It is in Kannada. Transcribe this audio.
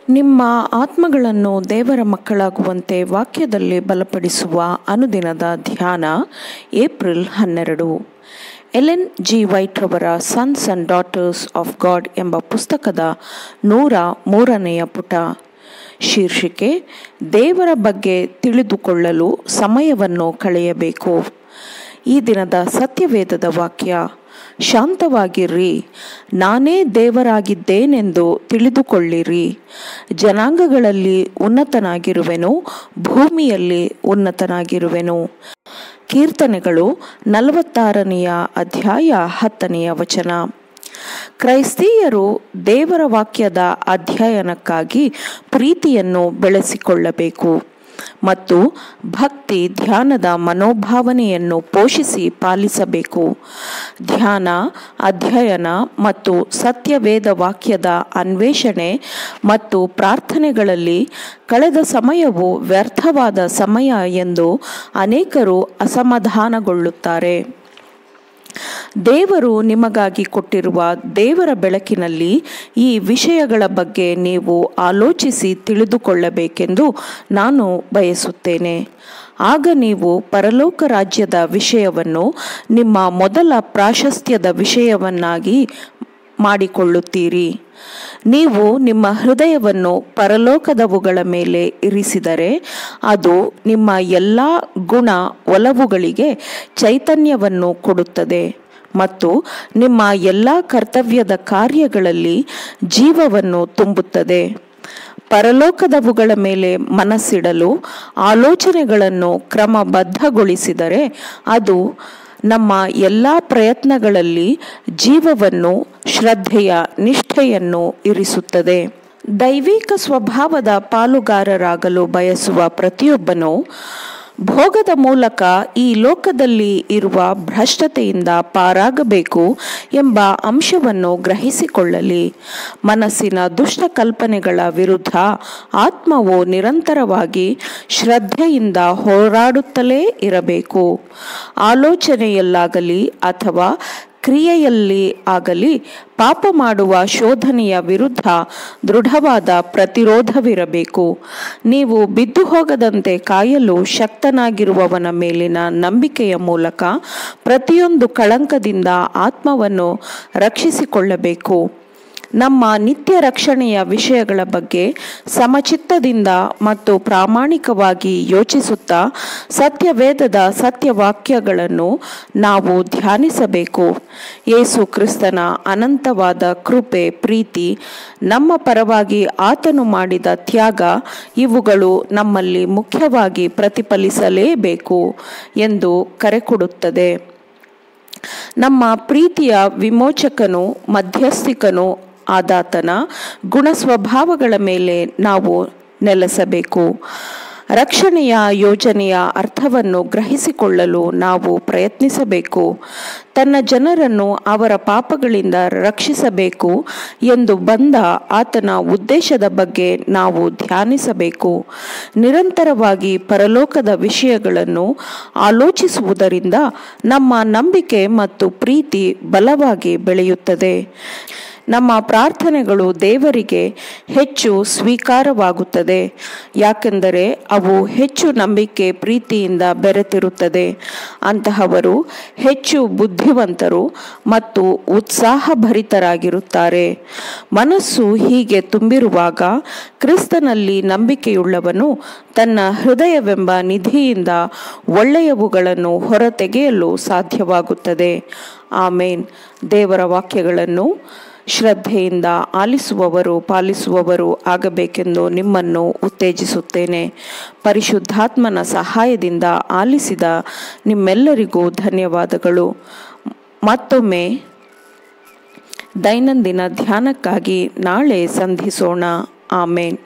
ನಿಮ್ಮ ಆತ್ಮಗಳನ್ನು ದೇವರ ಮಕ್ಕಳಾಗುವಂತೆ ವಾಕ್ಯದಲ್ಲಿ ಬಲಪಡಿಸುವ ಅನುದಿನದ ಧ್ಯಾನ ಏಪ್ರಿಲ್ 12. ಎಲೆನ್ ಜಿ ವೈಟ್ ರವರ sons and daughters of god ಎಂಬ ಪುಸ್ತಕದ 103ನೇ ಪುಟ. ಶೀರ್ಷಿಕೆ: ದೇವರ ಬಗ್ಗೆ ತಿಳಿದುಕೊಳ್ಳಲು ಸಮಯವನ್ನು ಕಳೆಯಬೇಕು. ಈ ದಿನದ ಸತ್ಯವೇದದ ವಾಕ್ಯ: ಶಾಂತವಾಗಿರ್ರಿ, ನಾನೇ ದೇವರಾಗಿದ್ದೇನೆಂದು ತಿಳಿದುಕೊಳ್ಳಿರಿ. ಜನಾಂಗಗಳಲ್ಲಿ ಉನ್ನತನಾಗಿರುವೆನು, ಭೂಮಿಯಲ್ಲಿ ಉನ್ನತನಾಗಿರುವೆನು. ಕೀರ್ತನೆಗಳು 46ನೇ ಅಧ್ಯಾಯ 10ನೇ ವಚನ. ಕ್ರೈಸ್ತೀಯರು ದೇವರ ವಾಕ್ಯದ ಅಧ್ಯಯನಕ್ಕಾಗಿ ಪ್ರೀತಿಯನ್ನು ಬೆಳೆಸಿಕೊಳ್ಳಬೇಕು ಮತ್ತು ಭಕ್ತಿ ಧ್ಯಾನದ ಮನೋಭಾವನೆಯನ್ನು ಪೋಷಿಸಿ ಪಾಲಿಸಬೇಕು. ಧ್ಯಾನ, ಅಧ್ಯಯನ ಮತ್ತು ಸತ್ಯವೇದ ವಾಕ್ಯದ ಅನ್ವೇಷಣೆ ಮತ್ತು ಪ್ರಾರ್ಥನೆಗಳಲ್ಲಿ ಕಳೆದ ಸಮಯವು ವ್ಯರ್ಥವಾದ ಸಮಯ ಎಂದು ಅನೇಕರು ಅಸಮಾಧಾನಗೊಳ್ಳುತ್ತಾರೆ. ದೇವರು ನಿಮಗಾಗಿ ಕೊಟ್ಟಿರುವ ದೇವರ ಬೆಳಕಿನಲ್ಲಿ ಈ ವಿಷಯಗಳ ಬಗ್ಗೆ ನೀವು ಆಲೋಚಿಸಿ ತಿಳಿದುಕೊಳ್ಳಬೇಕೆಂದು ನಾನು ಬಯಸುತ್ತೇನೆ. ಆಗ ನೀವು ಪರಲೋಕ ರಾಜ್ಯದ ವಿಷಯವನ್ನು ನಿಮ್ಮ ಮೊದಲ ಪ್ರಾಶಸ್ತ್ಯದ ವಿಷಯವನ್ನಾಗಿ ಮಾಡಿಕೊಳ್ಳುತ್ತೀರಿ. ನೀವು ನಿಮ್ಮ ಹೃದಯವನ್ನು ಪರಲೋಕದವುಗಳ ಮೇಲೆ ಇರಿಸಿದರೆ ಅದು ನಿಮ್ಮ ಎಲ್ಲ ಗುಣ ಒಲವುಗಳಿಗೆ ಚೈತನ್ಯವನ್ನು ಕೊಡುತ್ತದೆ ಮತ್ತು ನಿಮ್ಮ ಎಲ್ಲ ಕರ್ತವ್ಯದ ಕಾರ್ಯಗಳಲ್ಲಿ ಜೀವವನ್ನು ತುಂಬುತ್ತದೆ. ಪರಲೋಕದವುಗಳ ಮೇಲೆ ಮನಸ್ಸಿಡಲು ಆಲೋಚನೆಗಳನ್ನು ಕ್ರಮಬದ್ಧಗೊಳಿಸಿದರೆ ಅದು ನಮ್ಮ ಎಲ್ಲ ಪ್ರಯತ್ನಗಳಲ್ಲಿ ಜೀವವನ್ನು, ಶ್ರದ್ಧೆಯ ನಿಷ್ಠೆಯನ್ನು ಇರಿಸುತ್ತದೆ. ದೈವಿಕ ಸ್ವಭಾವದ ಪಾಲುಗಾರರಾಗಲು ಬಯಸುವ ಪ್ರತಿಯೊಬ್ಬನೂ ಭೋಗದ ಮೂಲಕ ಈ ಲೋಕದಲ್ಲಿ ಇರುವ ಭ್ರಷ್ಟತೆಯಿಂದ ಪಾರಾಗಬೇಕು ಎಂಬ ಅಂಶವನ್ನು ಗ್ರಹಿಸಿಕೊಳ್ಳಲಿ. ಮನಸ್ಸಿನ ದುಷ್ಟ ಕಲ್ಪನೆಗಳ ವಿರುದ್ಧ ಆತ್ಮವು ನಿರಂತರವಾಗಿ ಶ್ರದ್ಧೆಯಿಂದ ಹೋರಾಡುತ್ತಲೇ ಇರಬೇಕು. ಆಲೋಚನೆಯಲ್ಲಾಗಲಿ ಅಥವಾ ಕ್ರಿಯೆಯಲ್ಲಿ ಆಗಲಿ ಪಾಪ ಮಾಡುವ ಶೋಧನೆಯ ವಿರುದ್ಧ ದೃಢವಾದ ಪ್ರತಿರೋಧವಿರಬೇಕು. ನೀವು ಬಿದ್ದು ಹೋಗದಂತೆ ಕಾಯಲು ಶಕ್ತನಾಗಿರುವವನ ಮೇಲಿನ ನಂಬಿಕೆಯ ಮೂಲಕ ಪ್ರತಿಯೊಂದು ಕಳಂಕದಿಂದ ಆತ್ಮವನ್ನು ರಕ್ಷಿಸಿಕೊಳ್ಳಬೇಕು. ನಮ್ಮ ನಿತ್ಯ ರಕ್ಷಣೆಯ ವಿಷಯಗಳ ಬಗ್ಗೆ ಸಮಚಿತ್ತದಿಂದ ಮತ್ತು ಪ್ರಾಮಾಣಿಕವಾಗಿ ಯೋಚಿಸುತ್ತಾ ಸತ್ಯವೇದದ ಸತ್ಯವಾಕ್ಯಗಳನ್ನು ನಾವು ಧ್ಯಾನಿಸಬೇಕು. ಯೇಸು ಕ್ರಿಸ್ತನ ಅನಂತವಾದ ಕೃಪೆ, ಪ್ರೀತಿ, ನಮ್ಮ ಪರವಾಗಿ ಆತನು ಮಾಡಿದ ತ್ಯಾಗ ಇವುಗಳು ನಮ್ಮಲ್ಲಿ ಮುಖ್ಯವಾಗಿ ಪ್ರತಿಫಲಿಸಲೇಬೇಕು ಎಂದು ಕರೆಕೊಡುತ್ತದೆ. ನಮ್ಮ ಪ್ರೀತಿಯ ವಿಮೋಚಕನು, ಮಧ್ಯಸ್ಥಿಕನು ಆದಾತನ ಗುಣಸ್ವಭಾವಗಳ ಮೇಲೆ ನಾವು ನೆಲೆಸಬೇಕು. ರಕ್ಷಣೆಯ ಯೋಜನೆಯ ಅರ್ಥವನ್ನು ಗ್ರಹಿಸಿಕೊಳ್ಳಲು ನಾವು ಪ್ರಯತ್ನಿಸಬೇಕು. ತನ್ನ ಜನರನ್ನು ಅವರ ಪಾಪಗಳಿಂದ ರಕ್ಷಿಸಬೇಕು ಎಂದು ಬಂದ ಆತನ ಉದ್ದೇಶದ ಬಗ್ಗೆ ನಾವು ಧ್ಯಾನಿಸಬೇಕು. ನಿರಂತರವಾಗಿ ಪರಲೋಕದ ವಿಷಯಗಳನ್ನು ಆಲೋಚಿಸುವುದರಿಂದ ನಮ್ಮ ನಂಬಿಕೆ ಮತ್ತು ಪ್ರೀತಿ ಬಲವಾಗಿ ಬೆಳೆಯುತ್ತದೆ. ನಮ್ಮ ಪ್ರಾರ್ಥನೆಗಳು ದೇವರಿಗೆ ಹೆಚ್ಚು ಸ್ವೀಕಾರವಾಗುತ್ತದೆ, ಯಾಕೆಂದರೆ ಅವು ಹೆಚ್ಚು ನಂಬಿಕೆ, ಪ್ರೀತಿಯಿಂದ ಬೆರೆತಿರುತ್ತದೆ. ಅಂತಹವರು ಹೆಚ್ಚು ಬುದ್ಧಿವಂತರು ಮತ್ತು ಉತ್ಸಾಹಭರಿತರಾಗಿರುತ್ತಾರೆ. ಮನಸ್ಸು ಹೀಗೆ ತುಂಬಿರುವಾಗ ಕ್ರಿಸ್ತನಲ್ಲಿ ನಂಬಿಕೆಯುಳ್ಳವನು ತನ್ನ ಹೃದಯವೆಂಬ ನಿಧಿಯಿಂದ ಒಳ್ಳೆಯವುಗಳನ್ನು ಹೊರತೆಗೆಯಲು ಸಾಧ್ಯವಾಗುತ್ತದೆ. ಆಮೇನ್. ದೇವರ ವಾಕ್ಯಗಳನ್ನು ಶ್ರದ್ಧೆಯಿಂದ ಆಲಿಸುವವರು, ಪಾಲಿಸುವವರು ಆಗಬೇಕೆಂದು ನಿಮ್ಮನ್ನು ಉತ್ತೇಜಿಸುತ್ತೇನೆ. ಪರಿಶುದ್ಧಾತ್ಮನ ಸಹಾಯದಿಂದ ಆಲಿಸಿದ ನಿಮ್ಮೆಲ್ಲರಿಗೂ ಧನ್ಯವಾದಗಳು. ಮತ್ತೊಮ್ಮೆ ದೈನಂದಿನ ಧ್ಯಾನಕ್ಕಾಗಿ ನಾಳೆ ಸಂಧಿಸೋಣ. ಆಮೇನ್.